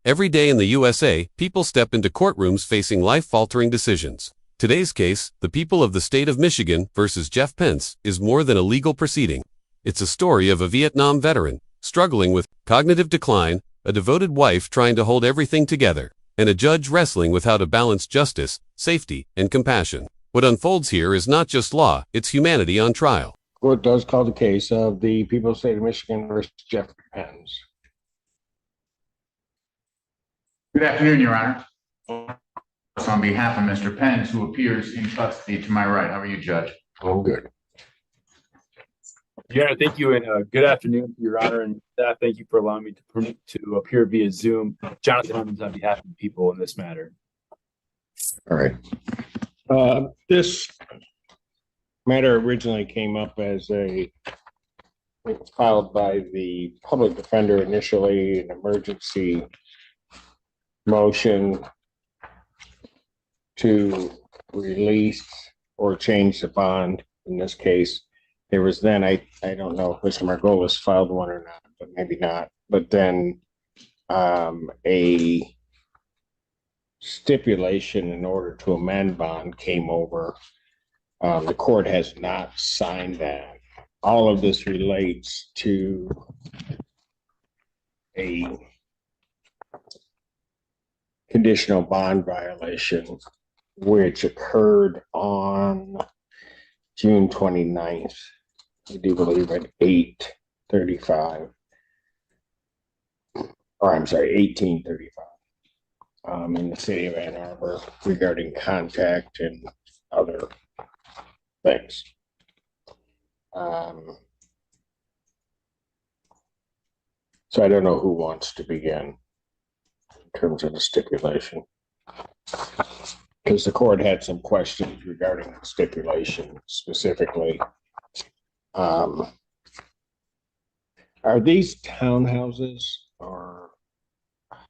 Every day in the USA, people step into courtrooms facing life-altering decisions. Today's case, the people of the state of Michigan versus Jeff Pence, is more than a legal proceeding. It's a story of a Vietnam veteran struggling with cognitive decline, a devoted wife trying to hold everything together, and a judge wrestling with how to balance justice, safety, and compassion. What unfolds here is not just law, it's humanity on trial. Court does call the case of the people of the state of Michigan versus Jeff Pence. Good afternoon, Your Honor. On behalf of Mr. Pence, who appears in custody to my right. How are you, Judge? I'm good. Your Honor, thank you, and good afternoon, Your Honor, and staff. Thank you for allowing me to appear via Zoom. Jonathan Evans on behalf of the people in this matter. All right. This matter originally came up as it was filed by the public defender initially, an emergency motion to release or change the bond. In this case, there was then, I don't know if Mr. Margolis filed one or not, but maybe not. But then a stipulation in order to amend bond came over. The court has not signed that. All of this relates to a conditional bond violation, which occurred on June 29th, I do believe at 8:35, or I'm sorry, 18:35, in the city of Ann Arbor regarding contact and other things. So I don't know who wants to begin in terms of the stipulation, because the court had some questions regarding the stipulation specifically. Are these townhouses, or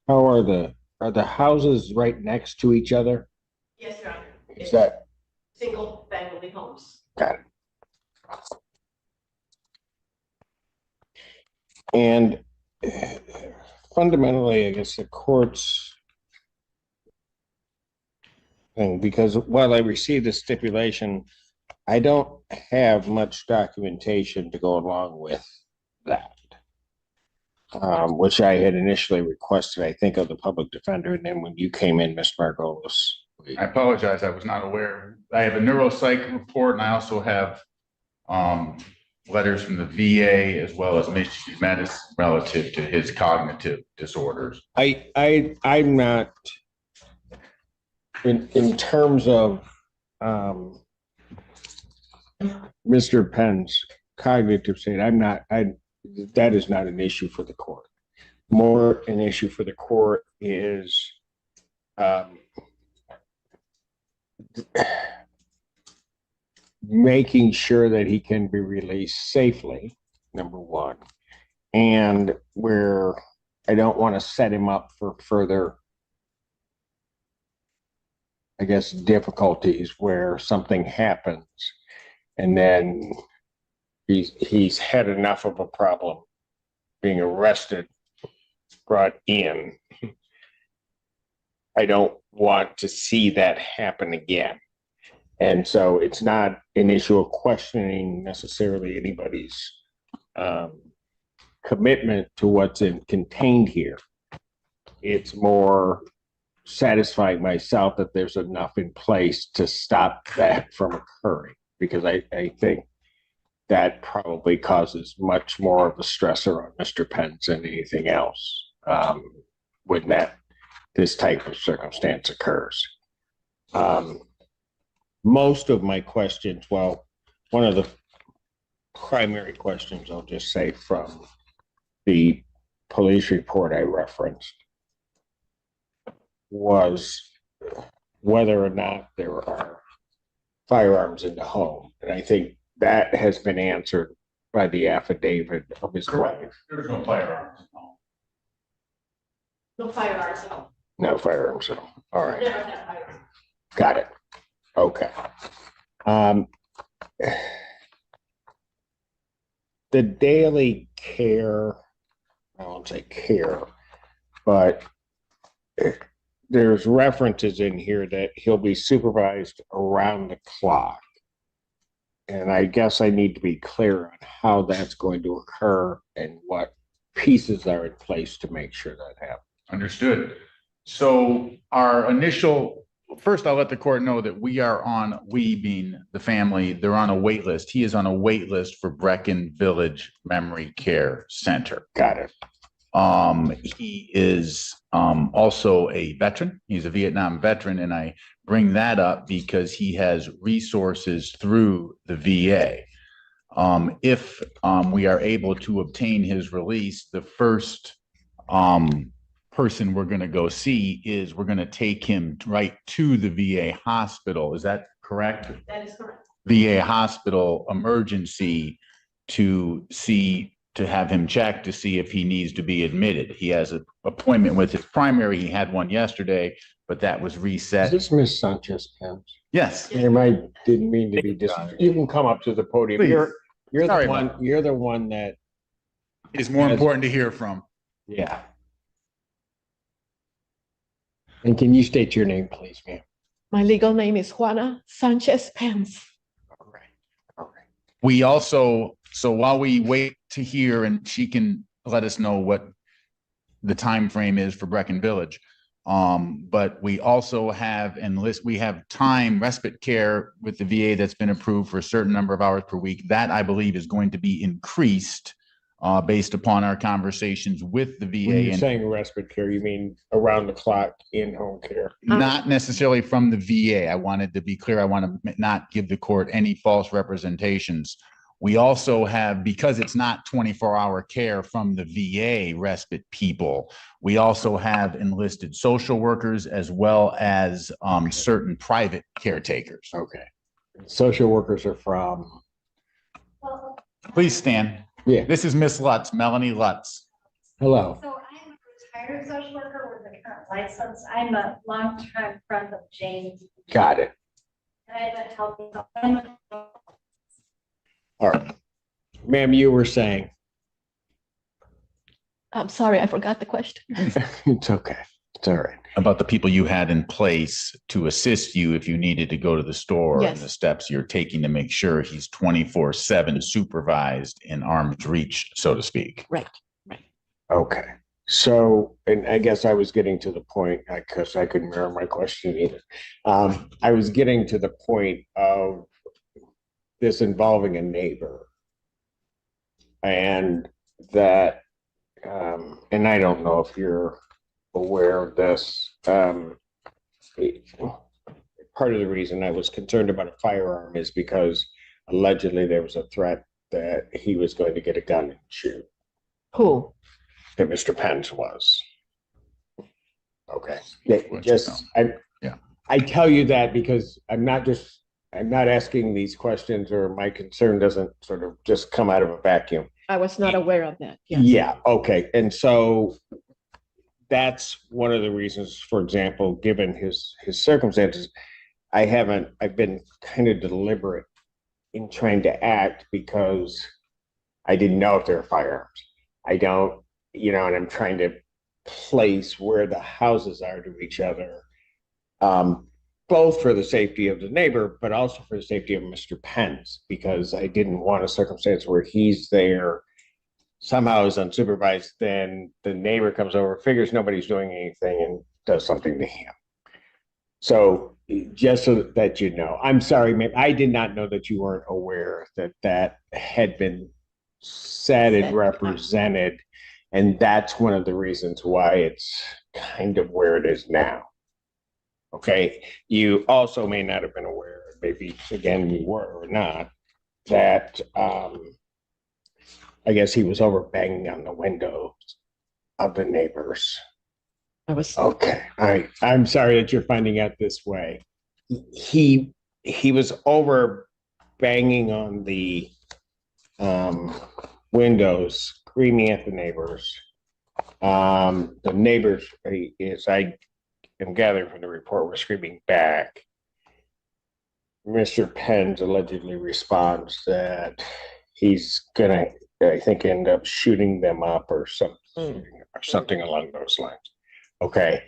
how are the houses right next to each other? Yes, Your Honor. Is that single family homes? got it? And fundamentally, I guess the court's thing, because while I received the stipulation, I don't have much documentation to go along with that, which I had initially requested, I think, of the public defender. And then when you came in, Mr. Margolis. I apologize. I was not aware. I have a neuropsych report, and I also have letters from the VA as well as Michigan Medicine relative to his cognitive disorders. I'm not in terms of Mr. Penn's cognitive state. That is not an issue for the court. More an issue for the court is making sure that he can be released safely, number one, and where I don't want to set him up for further, I guess, difficulties where something happens and then he's had enough of a problem being arrested, brought in. I don't want to see that happen again. And so it's not an issue of questioning necessarily anybody's commitment to what's contained here. It's more satisfying myself that there's enough in place to stop that from occurring, because I think that probably causes much more of a stressor on Mr. Pence than anything else when this type of circumstance occurs. Most of my questions, well, one of the primary questions, I'll just say, from the police report I referenced was whether or not there are firearms in the home. And I think that has been answered by the affidavit of his wife. There's no firearms. No firearms at all. No firearms at all. All right. Never had firearms. Got it. Okay. The daily care, I won't say care, but there's references in here that he'll be supervised around the clock. And I guess I need to be clear on how that's going to occur and what pieces are in place to make sure that happens. Understood. So our initial, first I'll let the court know that we being the family, they're on a wait list. He is on a wait list for Brecken Village Memory Care Center. Got it. He is also a veteran. He's a Vietnam veteran, and I bring that up because he has resources through the VA. If we are able to obtain his release, the first person we're going to go see is we're going to take him right to the VA hospital. Is that correct? That is correct. VA hospital emergency to have him checked to see if he needs to be admitted. He has an appointment with his primary. He had one yesterday, but that was Is reset. this Miss Sanchez Pence? Yes. Ma'am, I didn't mean to be you can come up to the podium. Please. You're Sorry the one, about you're the one that, It's more important to hear from. yeah. And can you state your name, please, ma'am? My legal name is Juana Sanchez Pence. All right. All right. We also, so while we wait to hear, and she can let us know what the time frame is for Brecken Village. But we also have we have time respite care with the VA that's been approved for a certain number of hours per week. That I believe is going to be increased based upon our conversations with the VA. When you're saying respite care, you mean around the clock in-home care? Not necessarily from the VA. I wanted to be clear. I want to not give the court any false representations. We also have, because it's not 24-hour care from the VA respite people, we also have enlisted social workers as well as certain private caretakers. Okay. Social workers are from? Please stand. Yeah. This is Miss Lutz, Melanie Lutz. Hello. So I'm a retired social worker with a current license. I'm a longtime friend of James. Got it. And I've been helping. All right. Ma'am, you were saying? I'm sorry, I forgot the question. It's okay. It's all right. About the people you had in place to assist you if you needed to go to the store, and Yes. the steps you're taking to make sure he's 24/7 supervised in arm's reach, so to speak. Right. Okay. So, and I guess I was getting to the point, because I couldn't remember my question either. I was getting to the point of this involving a neighbor. And that, and I don't know if you're aware of this. Part of the reason I was concerned about a firearm is because allegedly there was a threat that he was going to get a gun and shoot. Who? That Mr. Pence was. Okay. I tell you that because I'm not asking these questions, or my concern doesn't sort of just come out of a vacuum. I was not aware of that. Yes. Yeah, okay. And so that's one of the reasons, for example, given his circumstances, I've been kind of deliberate in trying to act because I didn't know if there were firearms. I don't, and I'm trying to place where the houses are to each other, both for the safety of the neighbor, but also for the safety of Mr. Pence, because I didn't want a circumstance where he's there, somehow is unsupervised, then the neighbor comes over, figures nobody's doing anything, and does something to him. So just so that you know, I'm sorry, ma'am, I did not know that you weren't aware that had been said and represented. And that's one of the reasons why it's kind of where it is now. Okay. You also may not have been aware, maybe again you were or not, that I guess he was over banging on the windows of the neighbors. I was. Okay. All right. I'm sorry that you're finding out this way. He was over banging on the windows, screaming at the neighbors. The neighbors, as I am gathering from the report, were screaming back. Mr. Pence allegedly responds that he's gonna, I think, end up shooting them up or something along those lines. Okay.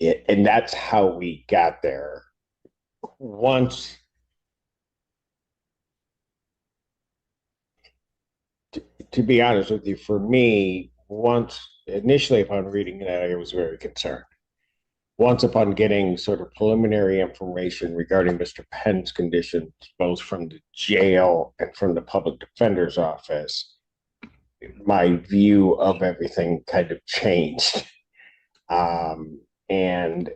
and that's how we got there. Once, to be honest with you, for me, once initially upon reading it, I was very concerned. Once upon getting sort of preliminary information regarding Mr. Penn's conditions, both from the jail and from the public defender's office, my view of everything kind of changed. But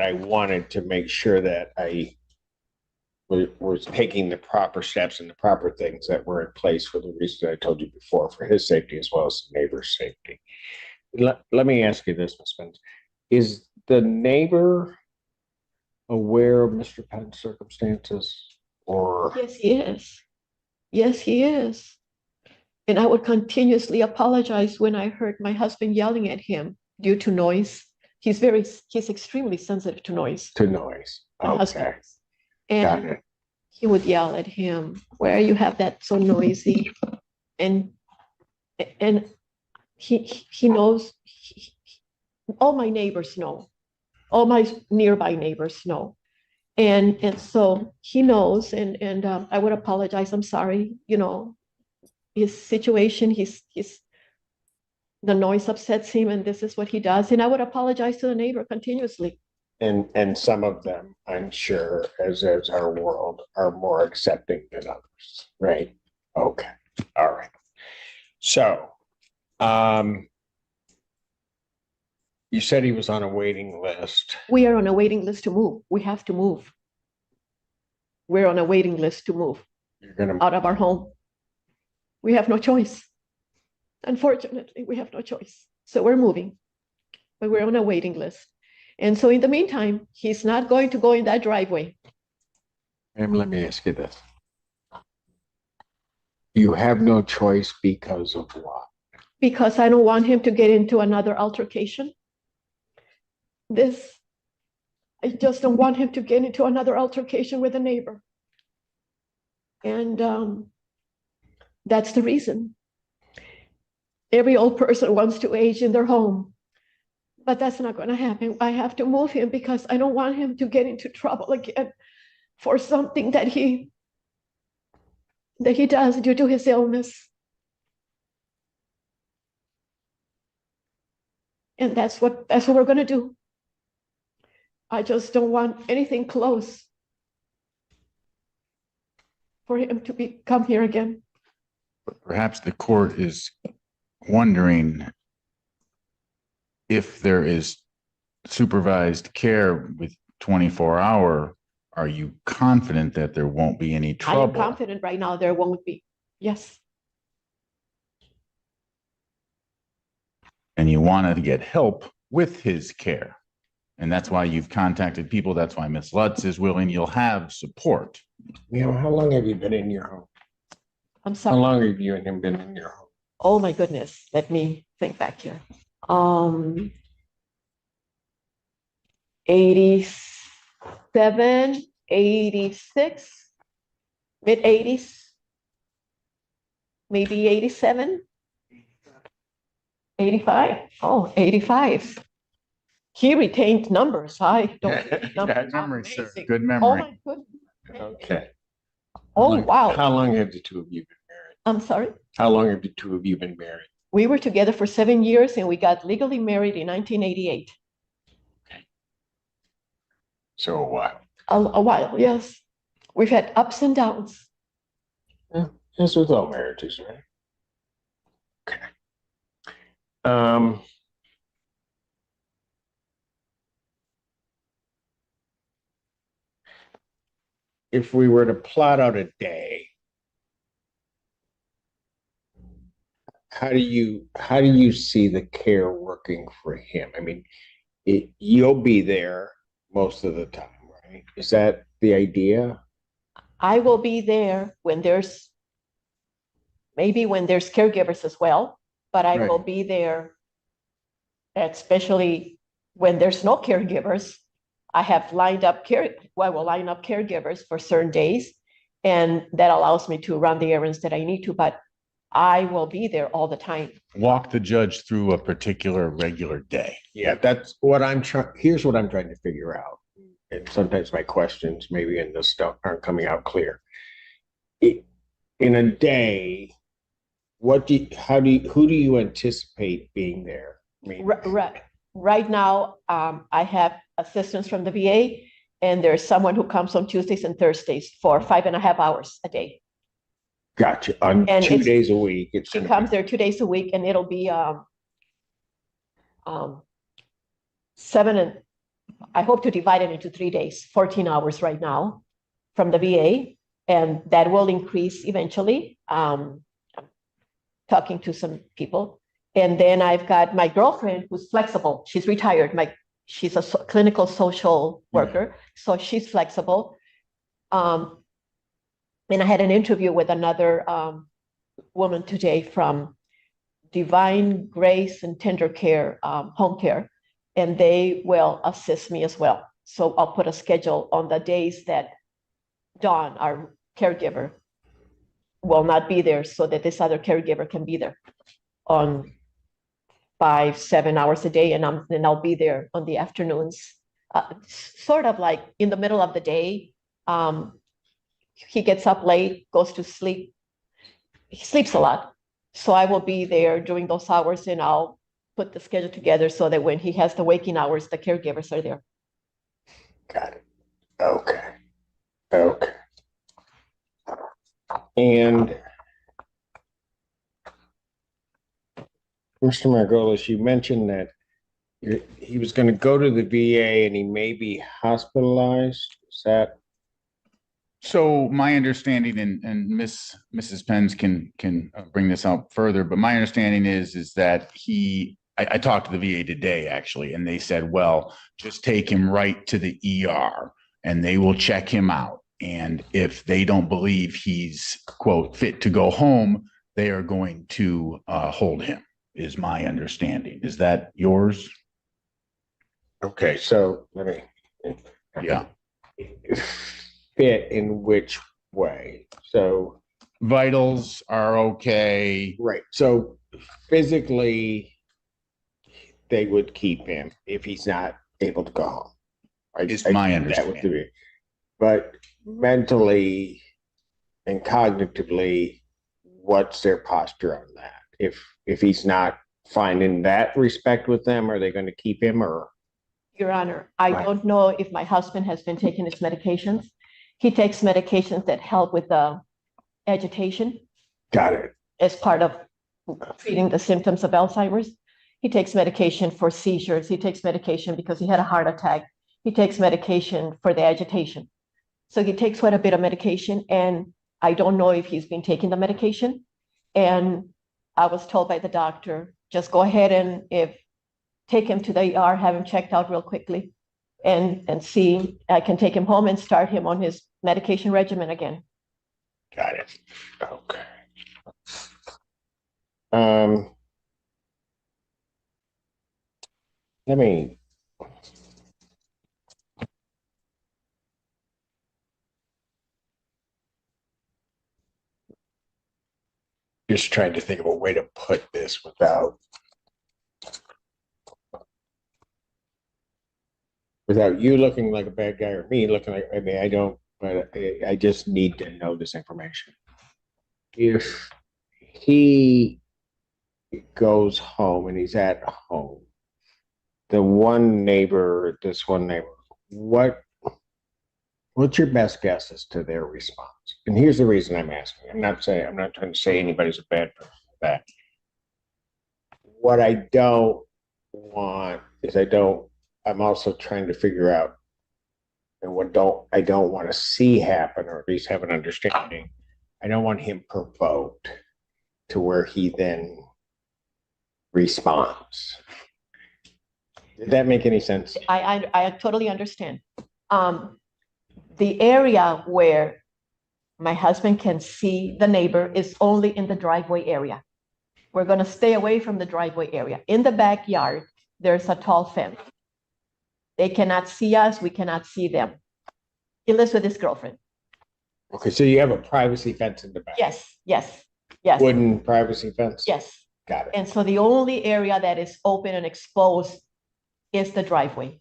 I wanted to make sure that I was taking the proper steps and the proper things that were in place for the reasons I told you before, for his safety as well as the neighbor's safety. Let me ask you this, Ms. Spence. Is the neighbor aware of Mr. Penn's circumstances, or? Yes, he is. Yes, he is. And I would continuously apologize when I heard my husband yelling at him due to noise. He's extremely sensitive to noise. To noise. My husband Okay. is. And he would yell at him, "Where you have that so noisy?" And he knows, all my neighbors know, all my nearby neighbors know. And so he knows, and I would apologize. I'm sorry, his situation, the noise upsets him, and this is what he does. And I would apologize to the neighbor continuously. And some of them, I'm sure, as our world, are more accepting than others, right? Okay, all right. So, you said he was on a waiting list. We are on a waiting list to move. We have to move. We're on a waiting list to move You're gonna, out of our home. We have no choice. Unfortunately, we have no choice. So we're moving, but we're on a waiting list. And so in the meantime, he's not going to go in that driveway. and let me ask you this. You have no choice because of what? Because I don't want him to get into another altercation. I just don't want him to get into another altercation with a neighbor. And that's the reason. Every old person wants to age in their home, but that's not going to happen. I have to move him because I don't want him to get into trouble again for something that he does due to his illness. And that's what we're going to do. I just don't want anything close for him to come here again. Perhaps the court is wondering if there is supervised care with 24-hour, are you confident that there won't be any I am trouble? confident right now there won't be. Yes. And you want to get help with his care. And that's why you've contacted people. That's why Ms. Lutz is willing. You'll have support. How long have you been in your home? I'm How sorry. long have you and him been in your home? Oh my goodness. Let me think back here. 87, 86, mid 80s, maybe 87, 85. Oh, 85. He retained numbers. I don't. Good memory, sir. Amazing. Good Oh memory. my goodness. Okay. Oh wow. How long have the two of you been married? I'm sorry. How long have the two of you been married? We were together for 7 years and we got legally married in 1988. So a while. A while, yes. We've had ups and downs. As with all marriages, right? Okay. If we were to plot out a day, how do you see the care working for him? I mean, you'll be there most of the time, right? Is that the idea? I will be there when there's caregivers as well, but I Right. will be there, especially when there's no caregivers. I have will line up caregivers for certain days, and that allows me to run the errands that I need to. But I will be there all the time. Walk the judge through a particular regular day. Yeah, that's what I'm trying, here's what I'm trying to figure out. And sometimes my questions maybe in this stuff aren't coming out clear. In a day, who do you anticipate being there? I mean, Right now, I have assistance from the VA, and there's someone who comes on Tuesdays and Thursdays for 5.5 hours a day. gotcha. On And 2 days a week, it's She gonna comes there 2 days a week, and it'll be I hope to divide it into 3 days, 14 hours right now from the VA, and that will increase eventually. Talking to some people. And then I've got my girlfriend who's flexible. She's retired. She's a clinical social worker, so she's flexible. And I had an interview with another woman today from Divine Grace and Tender Care Home Care, and they will assist me as well. So I'll put a schedule on the days that Dawn, our caregiver, will not be there, so that this other caregiver can be there on 5-7 hours a day, and I'll be there on the afternoons, sort of like in the middle of the day. He gets up late, goes to sleep. He sleeps a lot, so I will be there during those hours, and I'll put the schedule together so that when he has the waking hours, the caregivers are there. Got it. Okay. And Mr. Margolis, you mentioned that he was going to go to the VA and he may be hospitalized. Is that? So my understanding, and Mrs. Pence can bring this out further, but my understanding is that I talked to the VA today actually, and they said, well, just take him right to the ER and they will check him out. And if they don't believe he's, quote, fit to go home, they are going to hold him, is my understanding. Is that yours? Okay, so let me. Yeah. Fit in which way? So Vitals are okay. right. So physically, they would keep him if he's not able to go home. Is my understanding. But mentally and cognitively, what's their posture on that? If he's not fine in that respect with them, are they going to keep him or? Your Honor, I don't know if my husband has been taking his medications. He takes medications that help with the agitation. Got it. As part of treating the symptoms of Alzheimer's. He takes medication for seizures. He takes medication because he had a heart attack. He takes medication for the agitation. So he takes quite a bit of medication, and I don't know if he's been taking the medication. And I was told by the doctor, just go ahead and take him to the ER, have him checked out real quickly, and see, I can take him home and start him on his medication regimen again. Got it. Okay. Let me. Just trying to think of a way to put this without you looking like a bad guy or me looking like, I mean, I don't, but I just need to know this information. If he goes home and he's at home, this one neighbor, what's your best guess as to their response? And here's the reason I'm asking. I'm not trying to say anybody's a bad person for that. What I don't want is I'm also trying to figure out, and I don't want to see happen, or at least have an understanding. I don't want him provoked to where he then responds. Did that make any sense? I totally understand. The area where my husband can see the neighbor is only in the driveway area. We're going to stay away from the driveway area. In the backyard, there's a tall fence. They cannot see us. We cannot see them. He lives with his girlfriend. Okay, so you have a privacy fence in the back. Yes. Yes, wooden privacy fence? yes. Got it. And so the only area that is open and exposed is the driveway.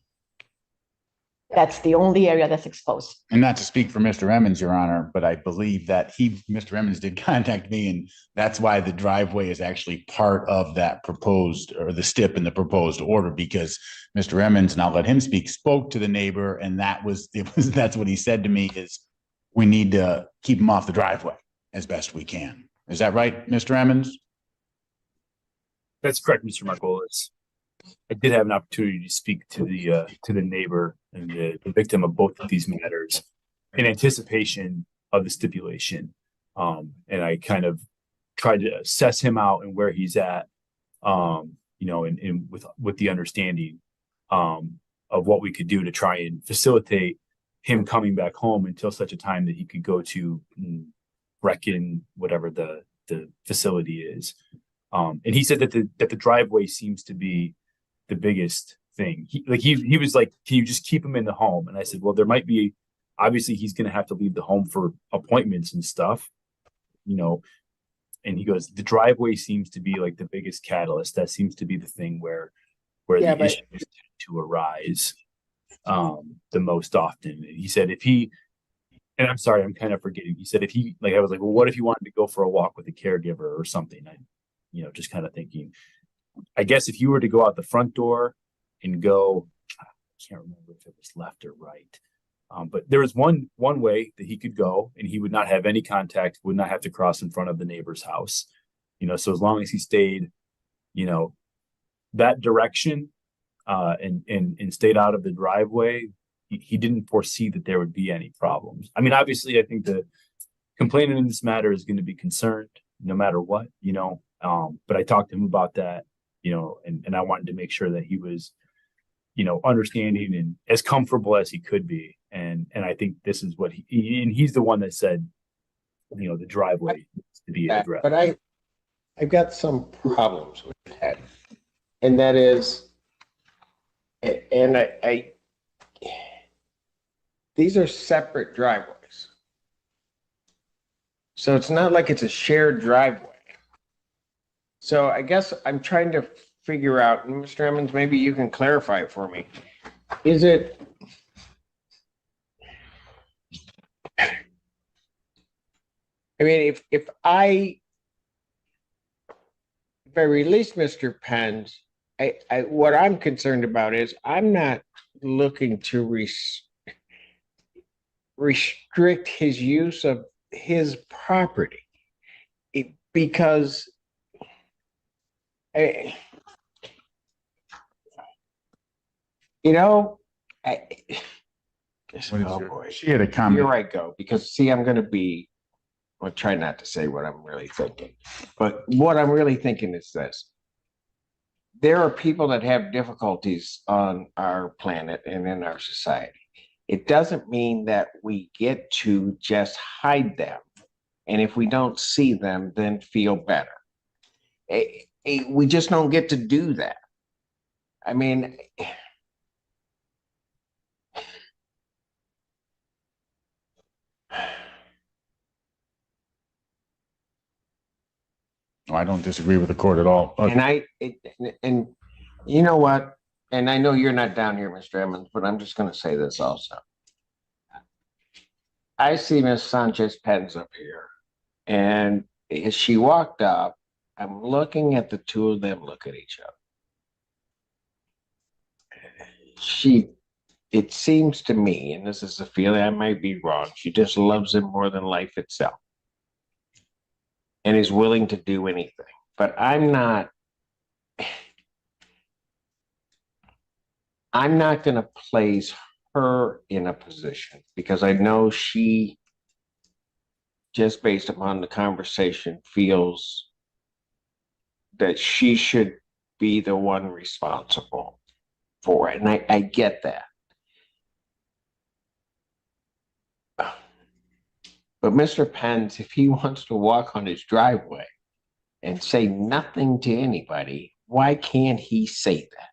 That's the only area that's exposed. And not to speak for Mr. Emmons, Your Honor, but I believe that Mr. Emmons did contact me, and that's why the driveway is actually part of that proposed, or the stip in the proposed order, because Mr. Emmons, and I'll let him speak, spoke to the neighbor, and that's what he said to me is, we need to keep him off the driveway as best we can. Is that right, Mr. Emmons? That's correct, Mr. Margolis. I did have an opportunity to speak to the neighbor and the victim of both of these matters in anticipation of the stipulation. And I kind of tried to assess him out and where he's at, and with the understanding of what we could do to try and facilitate him coming back home until such a time that he could go to Brecken, whatever the facility is. And he said that the driveway seems to be the biggest thing. He was like, can you just keep him in the home? And I said, well, there might be, obviously he's going to have to leave the home for appointments and stuff, and he goes, the driveway seems to be like the biggest catalyst. That seems to be the thing where the issues tend to arise the most often. And he said, and I'm sorry, I'm kind of forgetting. He said, I was like, well, what if you wanted to go for a walk with a caregiver or something? Just kind of thinking, I guess if you were to go out the front door and go, I can't remember if it was left or right. But there was one way that he could go, and he would not have any contact, would not have to cross in front of the neighbor's house. So as long as he stayed, that direction, and stayed out of the driveway, he didn't foresee that there would be any problems. I mean, obviously, I think the complainant in this matter is going to be concerned no matter what, but I talked to him about that, and I wanted to make sure that he was, understanding and as comfortable as he could be. And I think this is what he's the one that said, the driveway needs to be addressed. But I've got some problems with that. And that is, and I these are separate driveways. So it's not like it's a shared driveway. So I guess I'm trying to figure out, and Mr. Emmons, maybe you can clarify it for me. Is it, I mean, if I release Mr. Pence, what I'm concerned about is I'm not looking to restrict his use of his property, because oh boy, She had a comment. you're right, go, because see, I'll try not to say what I'm really thinking, but what I'm really thinking is this. There are people that have difficulties on our planet and in our society. It doesn't mean that we get to just hide them. And if we don't see them, then feel better. We just don't get to do that. I mean, I don't disagree with the court at all. and you know what? And I know you're not down here, Mr. Emmons, but I'm just going to say this also. I see Miss Sanchez Pens up here, and as she walked up, I'm looking at the two of them look at each other. It seems to me, and this is a feeling, I might be wrong, she just loves him more than life itself and is willing to do anything. But I'm not going to place her in a position, because I know she, just based upon the conversation, feels that she should be the one responsible for it. And I get that. But Mr. Pence, if he wants to walk on his driveway and say nothing to anybody, why can't he say that?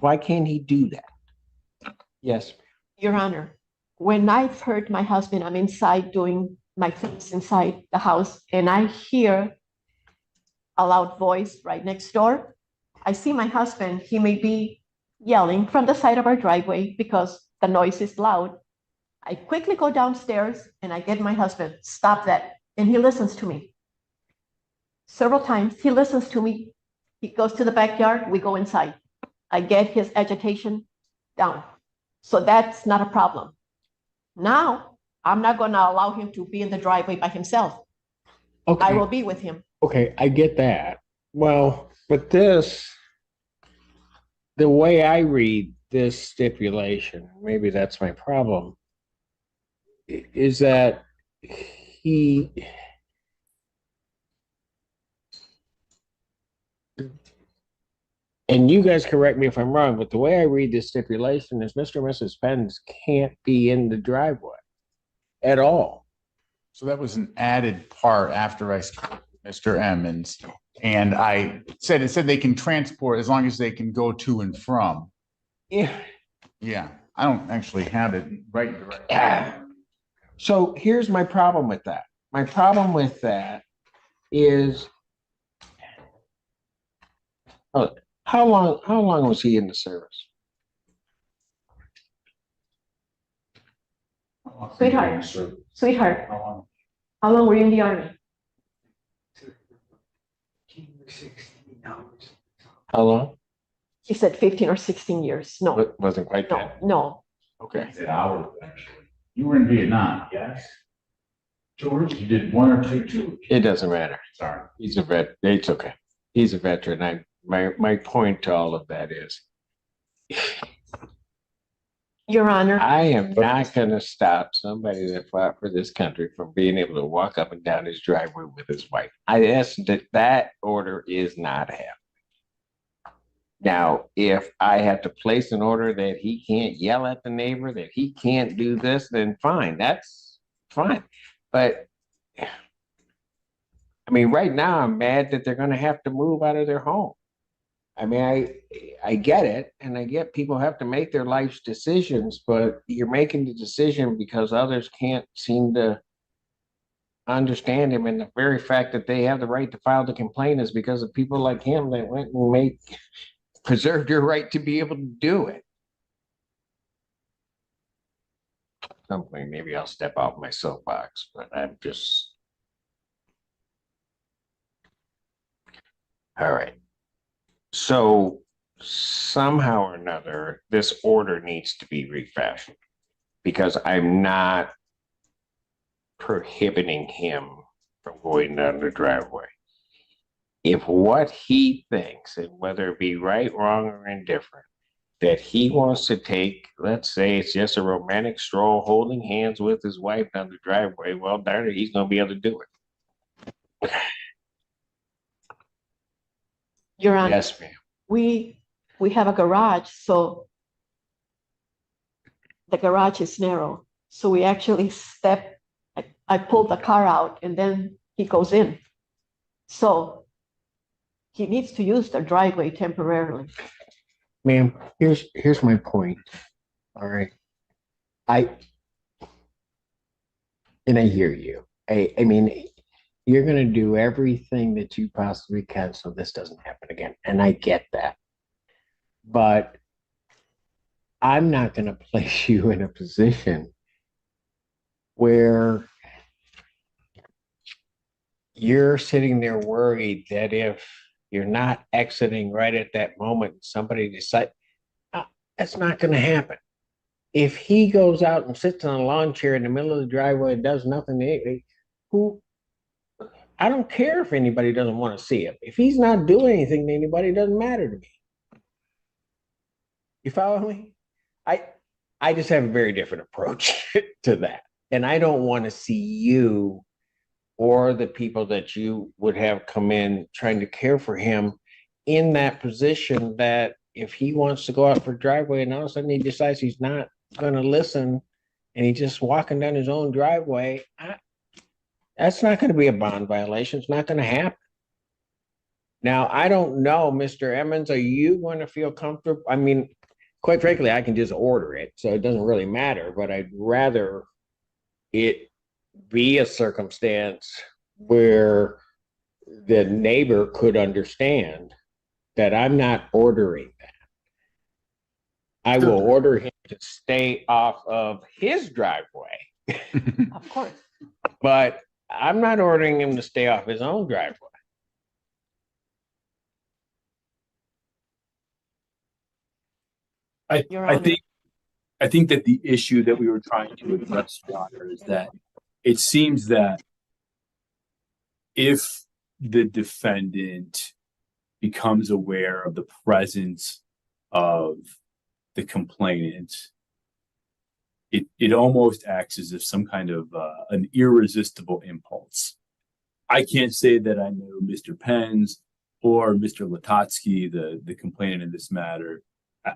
Why can't he do that? Yes. Your Honor, when I've heard my husband, I'm inside doing my things inside the house and I hear a loud voice right next door, I see my husband, he may be yelling from the side of our driveway because the noise is loud. I quickly go downstairs and I get my husband, stop that. And he listens to me. Several times he listens to me. He goes to the backyard, we go inside. I get his agitation down. So that's not a problem. Now, I'm not going to allow him to be in the driveway by himself. I Okay, will be with him. okay, I get that. Well, but this, the way I read this stipulation, maybe that's my problem, is that he, and you guys correct me if I'm wrong, but the way I read this stipulation is Mr. and Mrs. Pence can't be in the driveway at all. So that was an added part after I spoke with Mr. Emmons. And it said they can transport as long as they can go to and from. Yeah. Yeah, I don't actually have it right. So here's my problem with that. My problem with that is, how long was he in the service? Sweetheart, how long were you in the Army? How long? He said 15 or 16 years. No, Wasn't quite no, that. no. Okay. Hours, actually. You were in Vietnam, yes? George, you did one or two? It doesn't matter. Sorry. He's a vet. It's okay. He's a veteran. My point to all of that is, Your Honor, I am not going to stop somebody that fought for this country from being able to walk up and down his driveway with his wife. I asked that order is not happening. Now, if I have to place an order that he can't yell at the neighbor, that he can't do this, then fine, that's fine. But I mean, right now I'm mad that they're going to have to move out of their home. I mean, I get it, and I get people have to make their life's decisions, but you're making the decision because others can't seem to understand him. And the very fact that they have the right to file the complaint is because of people like him that went and preserved your right to be able to do it. At some point, maybe I'll step off my soapbox, but I'm just. All right. So somehow or another, this order needs to be refashioned because I'm not prohibiting him from going down the driveway. If what he thinks, and whether it be right, wrong, or indifferent, that he wants to take, let's say it's just a romantic stroll holding hands with his wife down the driveway, well, darn it, he's going to be able to do it. Your Honor, Yes, ma'am. we have a garage, so the garage is narrow. So we actually I pull the car out and then he goes in. So he needs to use the driveway temporarily. Ma'am, here's my point. All right. I hear you. I mean, you're going to do everything that you possibly can so this doesn't happen again. And I get that. But I'm not going to place you in a position where you're sitting there worried that if you're not exiting right at that moment, somebody decides, that's not going to happen. If he goes out and sits on a lawn chair in the middle of the driveway and does nothing, I don't care if anybody doesn't want to see him. If he's not doing anything to anybody, it doesn't matter to me. You follow me? I just have a very different approach to that. And I don't want to see you or the people that you would have come in trying to care for him in that position that if he wants to go out for a driveway and all of a sudden he decides he's not going to listen and he's just walking down his own driveway, that's not going to be a bond violation. It's not going to happen. Now, I don't know, Mr. Emmons, are you going to feel comfortable? I mean, quite frankly, I can just order it, so it doesn't really matter, but I'd rather it be a circumstance where the neighbor could understand that I'm not ordering that. I will order him to stay off of his driveway, Of course. but I'm not ordering him to stay off his own driveway. Your I Honor. think I think that the issue that we were trying to address, Your Honor, is that it seems that if the defendant becomes aware of the presence of the complainant, it almost acts as if some kind of an irresistible impulse. I can't say that I know Mr. Pence or Mr. Latotsky, the complainant in this matter.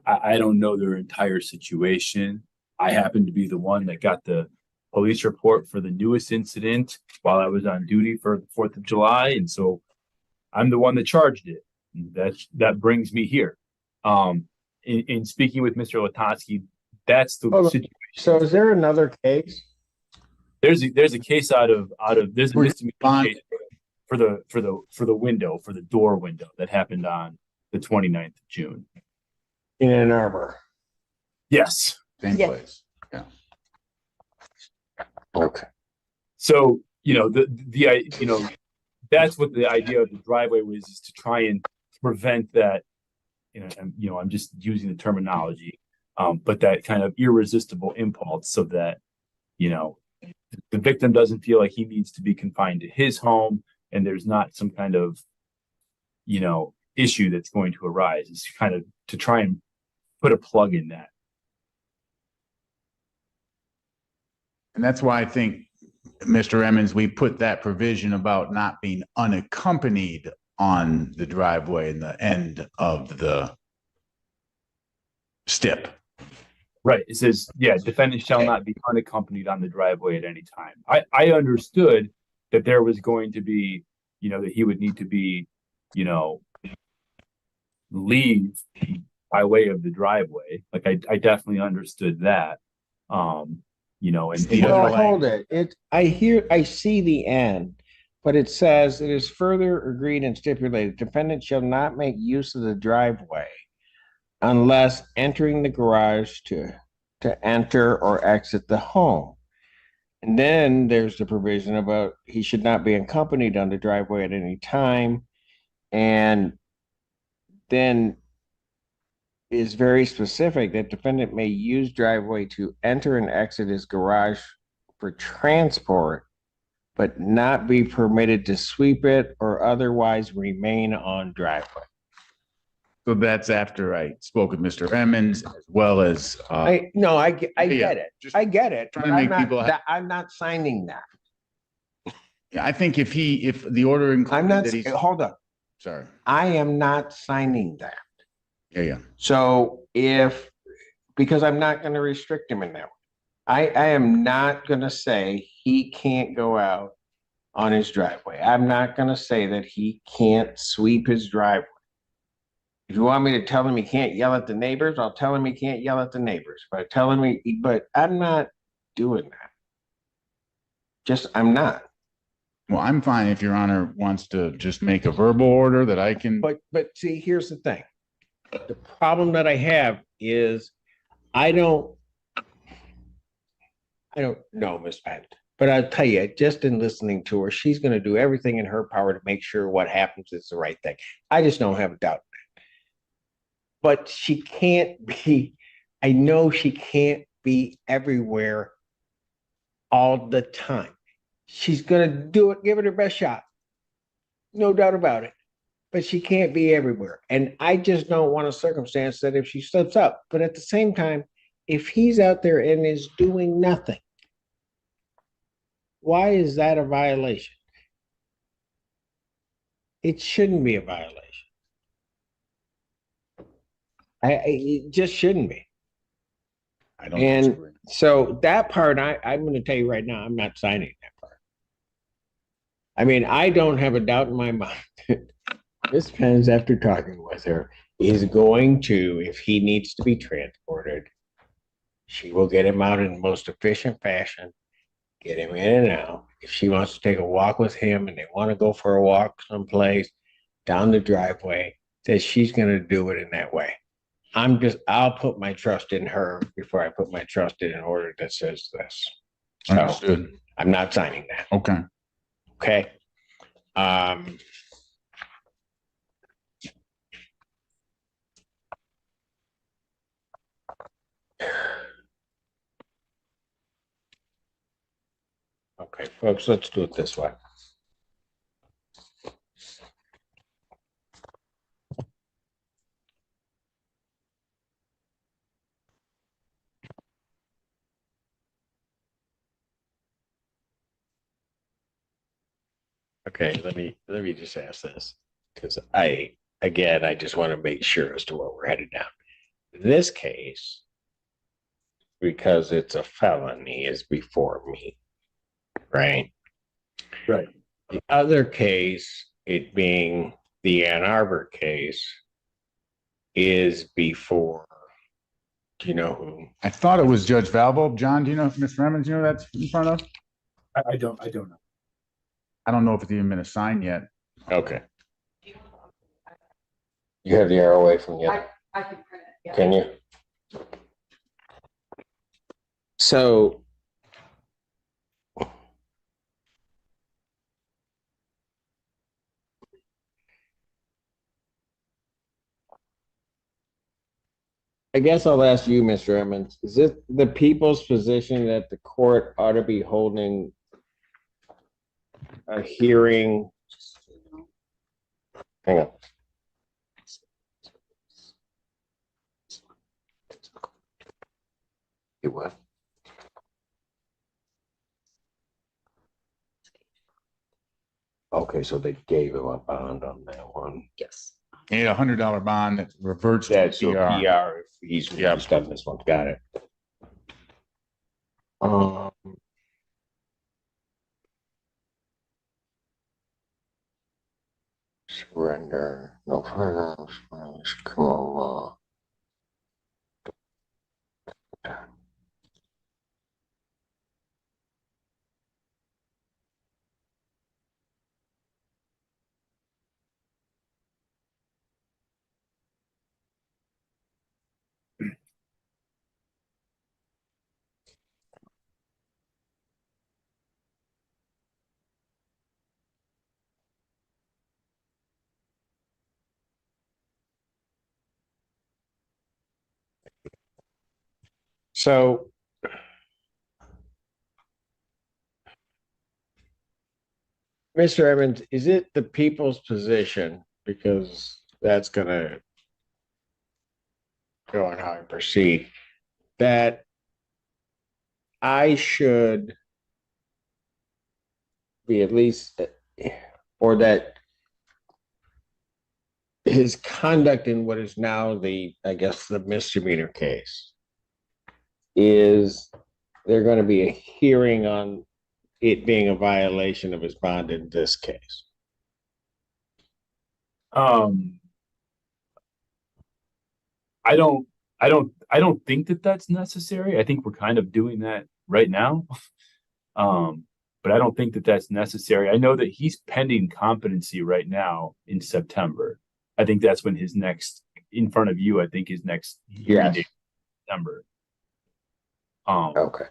I don't know their entire situation. I happen to be the one that got the police report for the newest incident while I was on duty for the 4th of July. And so I'm the one that charged it. That brings me here. In speaking with Mr. Latotsky, that's the situation. So is there another case? There's a case out of there's a misdemeanor case for the door window that happened on the 29th of June. In Ann Arbor. Yes. Same Yeah. place. Yeah. Okay. So, that's what the idea of the driveway was, is to try and prevent that, I'm just using the terminology, but that kind of irresistible impulse, so that, the victim doesn't feel like he needs to be confined to his home and there's not some kind of, issue that's going to arise. It's kind of to try and put a plug in that. And that's why I think, Mr. Emmons, we put that provision about not being unaccompanied on the driveway in the end of the stip. Right. It says, defendant shall not be unaccompanied on the driveway at any time. I understood that there was going to be, that he would need to be, leave by way of the driveway. Like I definitely understood that. And Well, hold it. I see the end, but it says it is further agreed and stipulated, defendant shall not make use of the driveway unless entering the garage to enter or exit the home. And then there's the provision about he should not be accompanied on the driveway at any time. And then is very specific that defendant may use driveway to enter and exit his garage for transport, but not be permitted to sweep it or otherwise remain on driveway. So that's after I spoke with Mr. Emmons, as well as, I get it. just I get it. trying to but make people I'm not signing that. I think if the order I'm included not, that he's, hold on. sorry. I am not signing that. Yeah. So because I'm not going to restrict him in that way. I am not going to say he can't go out on his driveway. I'm not going to say that he can't sweep his driveway. If you want me to tell him he can't yell at the neighbors, I'll tell him he can't yell at the neighbors. But I'm not doing that. I'm not. Well, I'm fine if Your Honor wants to just make a verbal order that I can. But see, here's the thing. The problem that I have is I don't know Miss Pent, but I'll tell you, just in listening to her, she's going to do everything in her power to make sure what happens is the right thing. I just don't have a doubt. But she can't be, I know she can't be everywhere all the time. She's going to do it, give it her best shot. No doubt about it. But she can't be everywhere. And I just don't want a circumstance that if she slips up, but at the same time, if he's out there and is doing nothing, why is that a violation? It shouldn't be a violation. It just shouldn't be. I don't And disagree. so that part, I'm going to tell you right now, I'm not signing that part. I mean, I don't have a doubt in my mind that Ms. Pence, after talking with her, is going to, if he needs to be transported, she will get him out in the most efficient fashion, get him in and out. If she wants to take a walk with him and they want to go for a walk someplace down the driveway, that she's going to do it in that way. I'll put my trust in her before I put my trust in an order that says this. So Understood. I'm not signing that. Okay. Okay. Okay, folks, let's do it this way. Okay, let me just ask this, because I just want to make sure as to what we're headed down. This case, because it's a felony, is before me, right? Right. The other case, it being the Ann Arbor case, is before, do you know who? I thought it was Judge Valvo. John, do you know if Mr. Emmons, you know that's in front of? I don't know. I don't know if it's even been assigned yet. Okay. You have the ROA from the other? I can print it, yeah. Can you? So I guess I'll ask you, Mr. Emmons, is it the people's position that the court ought to be holding a hearing? Hang on. It was. Okay, so they gave him a bond on that one. Yes. And $100 bond that reverts to That's your PR. PR if he's done this one. Got it. Surrender. No further criminal law. So Mr. Evans, is it the people's position, because that's gonna go on how I proceed, that I should be at least, or that his conduct in what is now I guess, the misdemeanor case, is there going to be a hearing on it being a violation of his bond in this case? I don't think that that's necessary. I think we're kind of doing that right now. But I don't think that that's necessary. I know that he's pending competency right now in September. I think that's when his next, in front of you, I think his next hearing date is September. Okay.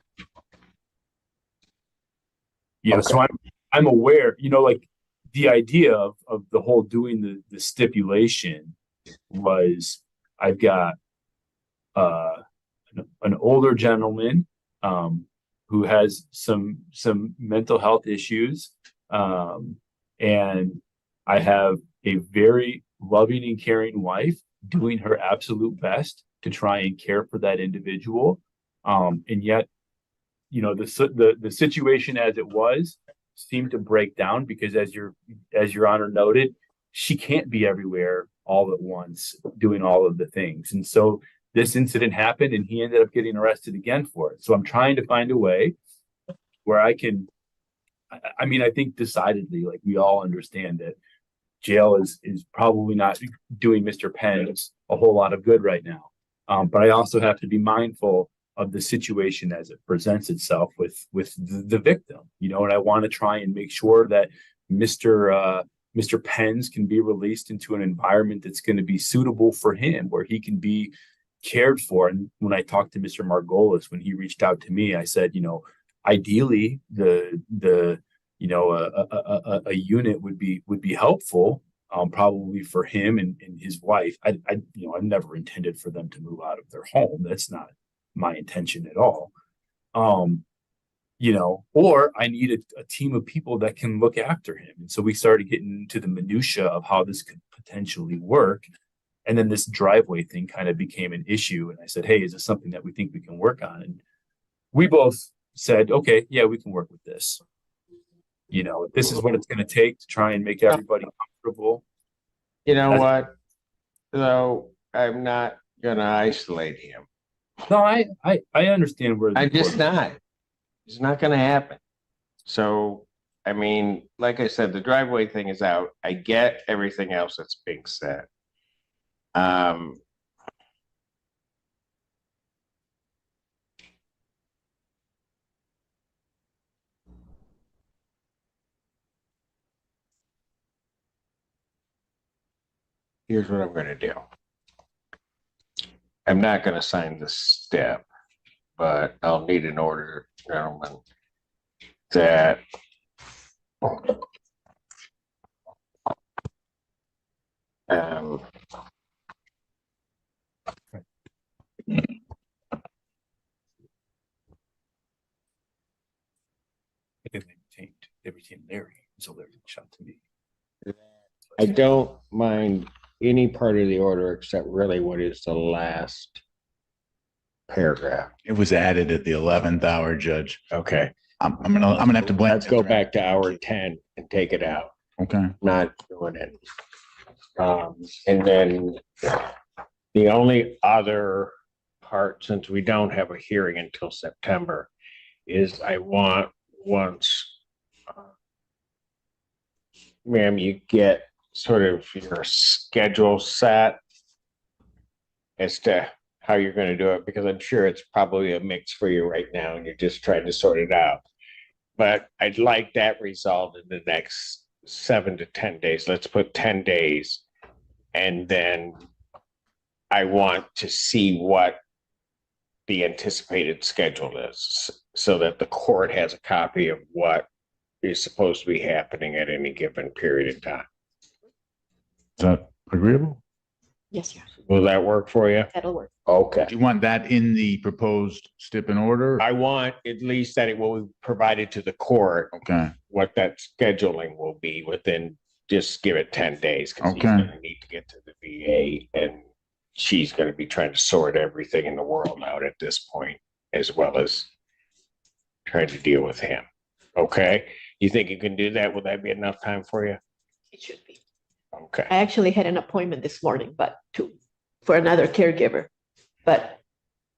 Yeah, Okay. so I'm aware, like the idea of the whole doing the stipulation was, I've got an older gentleman who has some mental health issues, and I have a very loving and caring wife doing her absolute best to try and care for that individual, and yet, the situation as it was seemed to break down because, as your honor noted, she can't be everywhere all at once doing all of the things, and so this incident happened and he ended up getting arrested again for it. So I'm trying to find a way where I can, I think decidedly, like, we all understand that jail is probably not doing Mr. Pence a whole lot of good right now. But I also have to be mindful of the situation as it presents itself with the victim, and I want to try and make sure that Mr. Pence can be released into an environment that's going to be suitable for him, where he can be cared for. And when I talked to Mr. Margolis, when he reached out to me, I said, ideally a unit would be helpful, probably for him and his wife. I've never intended for them to move out of their home. That's not my intention at all. Or I need a team of people that can look after him. And so we started getting into the minutia of how this could potentially work. And then this driveway thing kind of became an issue. And I said, hey, is this something that we think we can work on? And we both said, okay, yeah, we can work with this. This is what it's going to take to try and make everybody comfortable. You know what? So I'm not going to isolate him. No, I understand where I'm just not. It's not going to happen. So, I mean, like I said, the driveway thing is out. I get everything else that's being said. Here's what I'm going to do. I'm not going to sign this step, but I'll need an order, gentlemen, that they retained Larry, so Larry reached out to me. I don't mind any part of the order except really what is the last paragraph. It was added at the 11th hour, Judge. Okay. I'm gonna have to blame. Let's go back to hour 10 and take it out. Okay. Not doing it. And then the only other part, since we don't have a hearing until September, is I want once, ma'am, you get sort of your schedule set as to how you're going to do it, because I'm sure it's probably a mix for you right now and you're just trying to sort it out. But I'd like that resolved in the next 7 to 10 days. Let's put 10 days. And then I want to see what the anticipated schedule is so that the court has a copy of what is supposed to be happening at any given period of time. Is that agreeable? Yes, yeah, Will that work for you? that'll work. Okay. Do you want that in the proposed stip and order? I want at least that it will be provided to the court Okay. what that scheduling will be within, just give it 10 days. Because he's Okay. going to need to get to the VA and she's going to be trying to sort everything in the world out at this point, as well as trying to deal with him. Okay. You think you can do that? Will that be enough time for you? It should be. Okay. I actually had an appointment this morning, but for another caregiver. But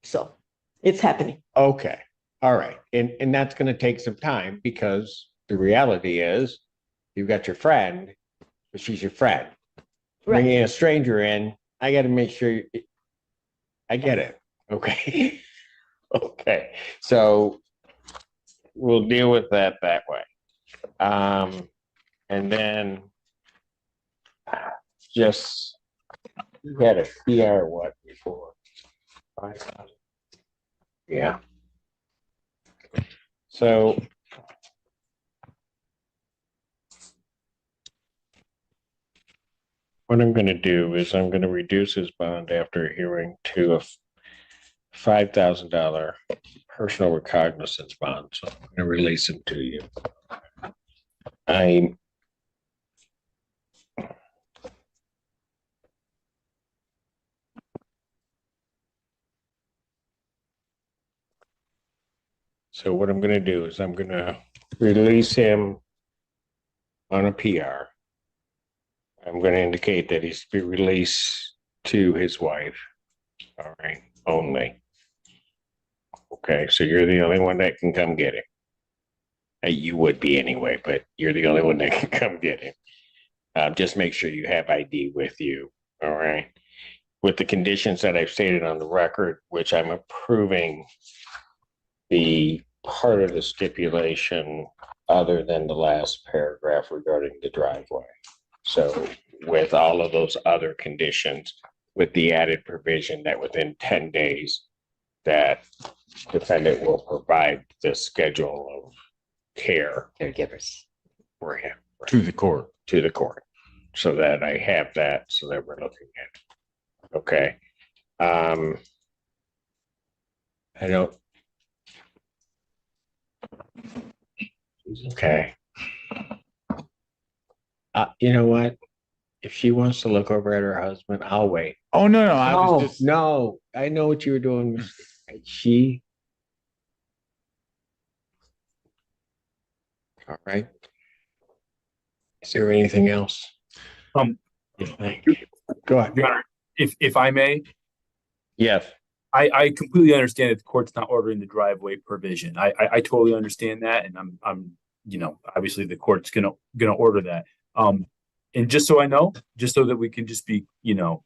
so it's happening. Okay. All right. And that's going to take some time because the reality is you've got your friend, but she's your friend. Right. Bringing a stranger in, I got to make sure I get it. Okay. Okay. So we'll deal with that way. And then just, you had a PR what before? 5,000. Yeah. So what I'm going to do is I'm going to reduce his bond after a hearing to a $5,000 personal recognizance bond. So I'm going to release him to you. So what I'm going to do is I'm going to release him on a PR. I'm going to indicate that he's to be released to his wife. All right, only. Okay, so you're the only one that can come get him. You would be anyway, but you're the only one that can come get him. Just make sure you have ID with you. All right. with the conditions that I've stated on the record, which I'm approving the part of the stipulation other than the last paragraph regarding the driveway. So with all of those other conditions, with the added provision that within 10 days, that defendant will provide the schedule of care Caregivers. for him To the court. to the court, so that I have that, so that we're looking at it. Okay. I don't. Okay. You know what? If she wants to look over at her husband, I'll wait. Oh, no, I No, was just, no, I know what you were doing. She. All right. Is there anything else? You think? Go ahead. Your Honor, if I may, Yes. I completely understand that the court's not ordering the driveway provision. I totally understand that, and I'm obviously the court's gonna order that. And just so I know, just so that we can just be, we know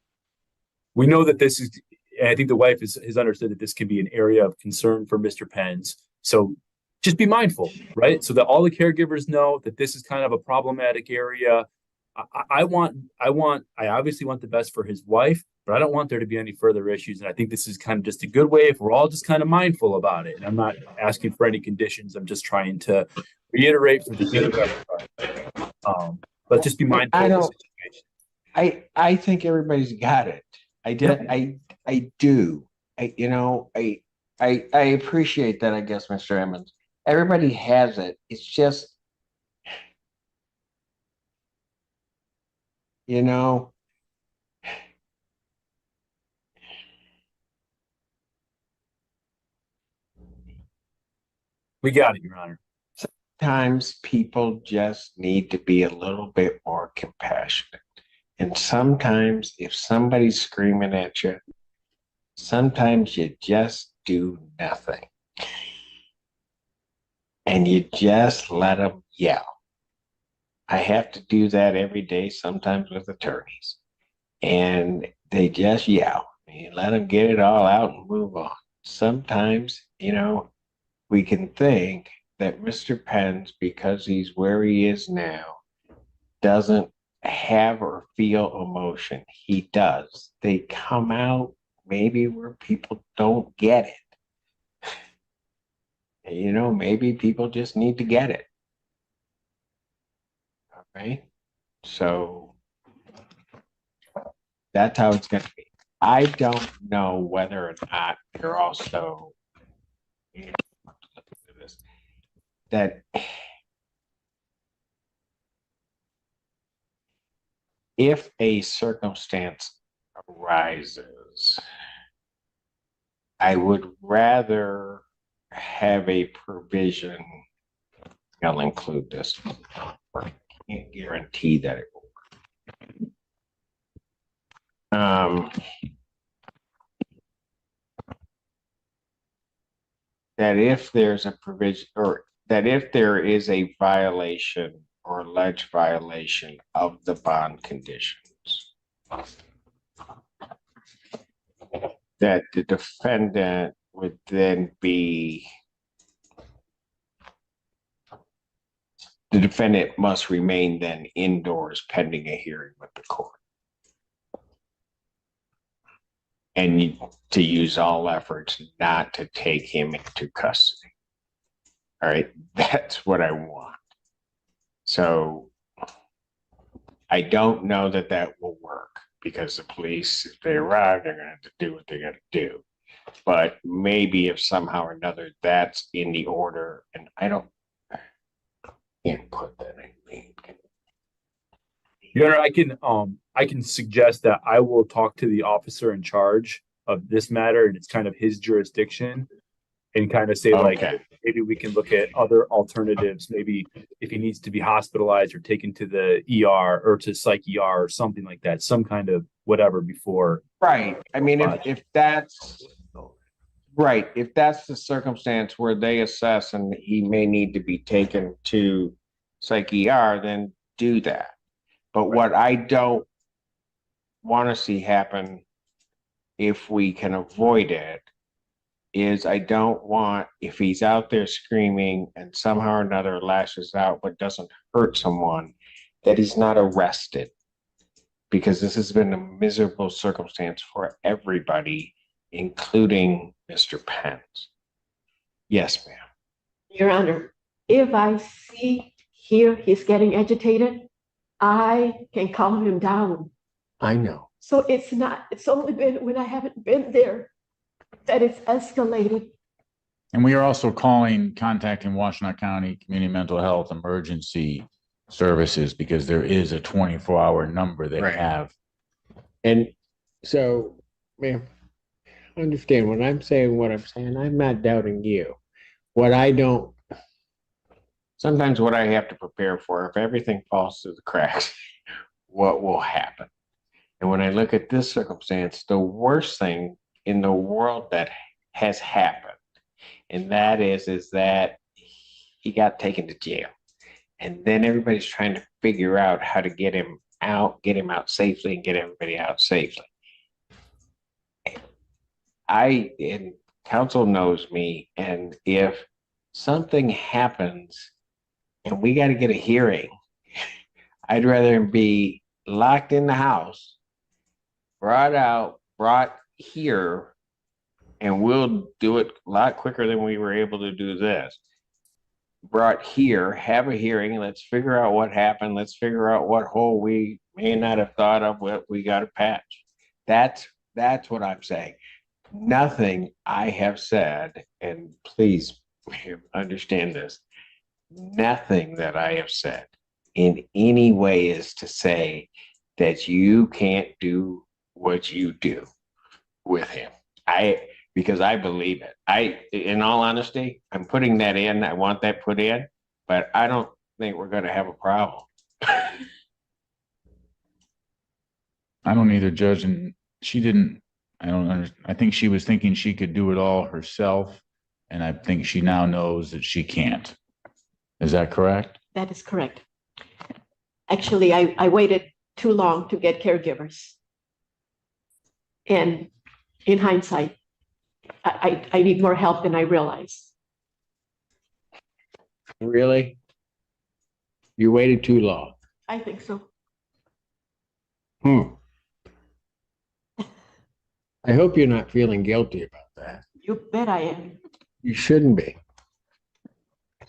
that this is, and I think the wife has understood that this can be an area of concern for Mr. Pence. So just be mindful, right? So that all the caregivers know that this is kind of a problematic area. I obviously want the best for his wife, but I don't want there to be any further issues. And I think this is kind of just a good way if we're all just kind of mindful about it. And I'm not asking for any conditions. I'm just trying to reiterate for the good of everybody. But just be mindful of the situation. I think everybody's got it. I do. I appreciate that, I guess, Mr. Emmons. Everybody has it. It's just, We got it, Your Honor. sometimes people just need to be a little bit more compassionate. And sometimes if somebody's screaming at you, sometimes you just do nothing. And you just let them yell. I have to do that every day, sometimes with attorneys. And they just yell. You let them get it all out and move on. Sometimes, we can think that Mr. Pence, because he's where he is now, doesn't have or feel emotion. He does. They come out maybe where people don't get it. Maybe people just need to get it. All right. So that's how it's going to be. I don't know whether or not you're also that if a circumstance arises, I would rather have a provision. I'll include this. I can't guarantee that it will work. That if there's a provision, or that if there is a violation or alleged violation of the bond conditions, that the defendant would then be, the defendant must remain then indoors pending a hearing with the court. And to use all efforts not to take him into custody. All right, that's what I want. So I don't know that that will work, because the police, if they arrive, they're going to have to do what they got to do. But maybe if somehow or another that's in the order, and I can't put that in. Your Honor, I can suggest that I will talk to the officer in charge of this matter, and it's kind of his jurisdiction, and kind of say, like, maybe we can look at other alternatives. Maybe if he needs to be hospitalized or taken to the ER or to psych ER or something like that, some kind of whatever before. Right. I mean, if that's right, if that's the circumstance where they assess and he may need to be taken to psych ER, then do that. But what I don't want to see happen if we can avoid it, is I don't want, if he's out there screaming and somehow or another lashes out but doesn't hurt someone, that he's not arrested. Because this has been a miserable circumstance for everybody, including Mr. Pence. Yes, ma'am. Your Honor, if I hear he's getting agitated, I can calm him down. I know. So it's only been when I haven't been there that it's escalated. And we are also contacting Washtenaw County Community Mental Health Emergency Services because there is a 24-hour number they Right. have. And so, ma'am, understand when I'm saying what I'm saying, I'm not doubting you. Sometimes what I have to prepare for, if everything falls through the cracks, what will happen? And when I look at this circumstance, the worst thing in the world that has happened, and that is that he got taken to jail. And then everybody's trying to figure out how to get him out safely and get everybody out safely. And council knows me, and if something happens and we got to get a hearing, I'd rather him be locked in the house, brought here, and we'll do it a lot quicker than we were able to do this. Brought here, have a hearing, let's figure out what happened, let's figure out what hole we may not have thought of, what we got to patch. That's what I'm saying. Nothing I have said, and please understand this, nothing that I have said in any way is to say that you can't do what you do with him. Because I believe it. In all honesty, I'm putting that in. I want that put in, but I don't think we're going to have a problem. I don't either, Judge, and she didn't. I don't understand. I think she was thinking she could do it all herself, and I think she now knows that she can't. Is that correct? That is correct. Actually, I waited too long to get caregivers. And in hindsight, I need more help than I realize. Really? You waited too long. I think so. I hope you're not feeling guilty about that. You bet I am. You shouldn't be.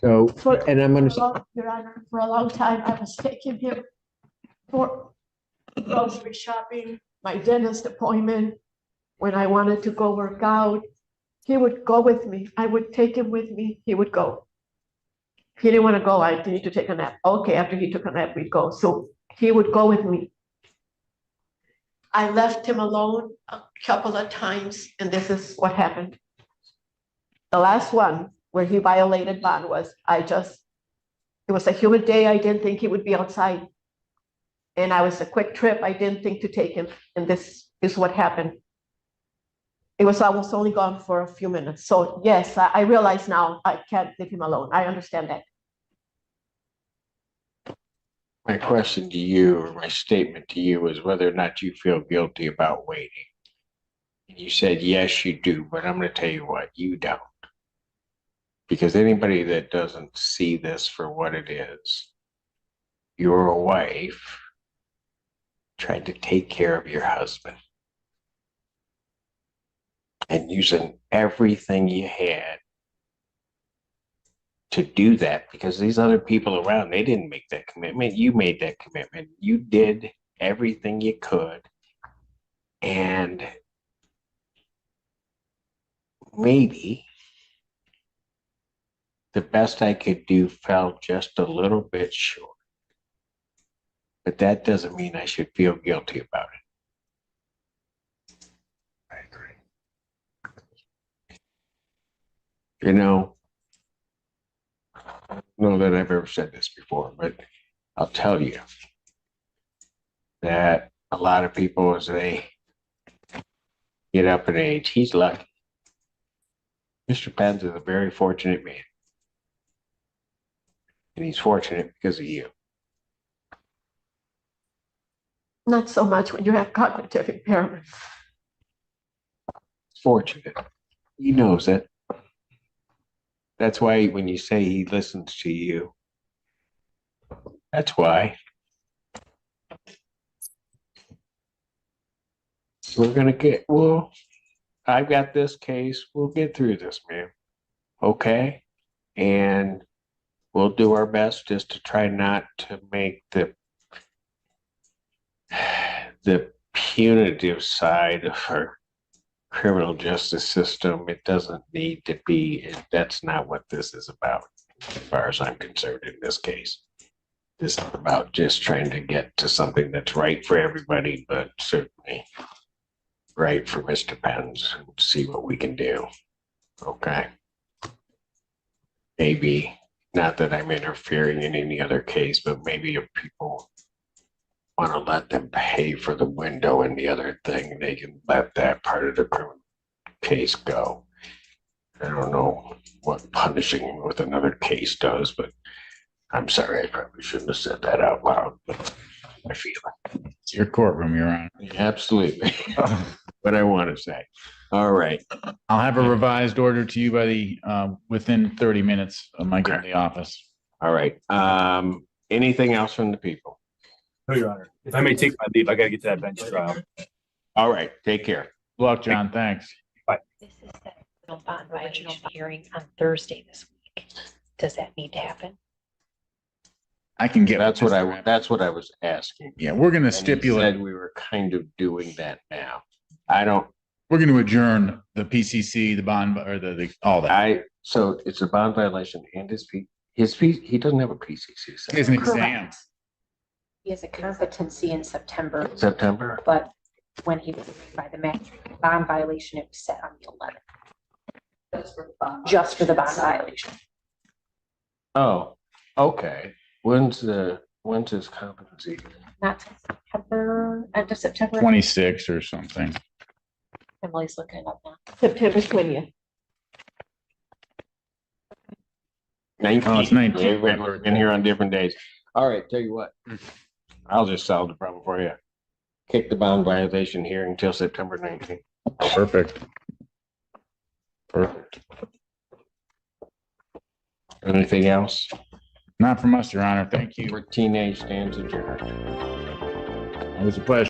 So, and I'm going to. Your Honor, for a long time, I was taking him for grocery shopping, my dentist appointment. When I wanted to go work out, he would go with me. I would take him with me. He would go. He didn't want to go. I need to take a nap. Okay, after he took a nap, we'd go. So he would go with me. I left him alone a couple of times, and this is what happened. The last one where he violated bond was, it was a humid day. I didn't think he would be outside. And I was a quick trip. I didn't think to take him. And this is what happened. I was only gone for a few minutes. So yes, I realize now I can't leave him alone. I understand that. My question to you, or my statement to you, is whether or not you feel guilty about waiting. And you said, yes, you do, but I'm going to tell you what, you don't. Because anybody that doesn't see this for what it is, you're a wife trying to take care of your husband and using everything you had to do that, because these other people around, they didn't make that commitment. You made that commitment. You did everything you could. And maybe the best I could do fell just a little bit short. But that doesn't mean I should feel guilty about it. I agree. You know, I don't know that I've ever said this before, but I'll tell you that a lot of people, as they get up in age, he's lucky. Mr. Pence is a very fortunate man. And he's fortunate because of you. Not so much when you have cognitive impairment. fortunate. He knows it. That's why when you say he listens to you, that's why. We're gonna get, well, I've got this case. We'll get through this, man. Okay? And we'll do our best just to try not to make the punitive side of our criminal justice system. It doesn't need to be, that's not what this is about, as far as I'm concerned in this case. This is about just trying to get to something that's right for everybody, but certainly right for Mr. Pence, and see what we can do. Okay? Maybe, not that I'm interfering in any other case, but maybe if people want to let them pay for the window and the other thing, they can let that part of the criminal case go. I don't know what punishing with another case does, but I'm sorry, I probably shouldn't have said that out loud, but I feel it. It's your courtroom, Your Honor. Absolutely. What I want to say. All right. I'll have a revised order to you by the, within 30 minutes of my getting to the office. All right. Anything else from the people? No, Your Honor. If I may take my leave, I gotta get to that bench trial. All right. Take care. Good luck, John. Thanks. This is the bond violation hearing on Thursday this week. Does that need to happen? I can get. That's what I was asking. Yeah, we're going to And he stipulate, said we were kind of doing that now. we're going to adjourn the PCC, the bond, or the all that. So it's a bond violation and he doesn't have a PCC. so- It's an exam. Correct. He has a competency in September, September? but when he was arraigned by the magistrate, bond violation, it was set on the 11th. Just for the bond violation. Oh, okay. When's his competency? Not till September, end of September. 26 or something. Emily's looking it up now. September 20th. 19. Oh, it's 19. Everybody been here on different days. All right, tell you what. I'll just solve the problem for you. Kick the bond violation hearing till September 19th. Perfect. Perfect. Anything else? Not from us, Your Honor. Thank you. Where teenage stands adjourned. It was a pleasure.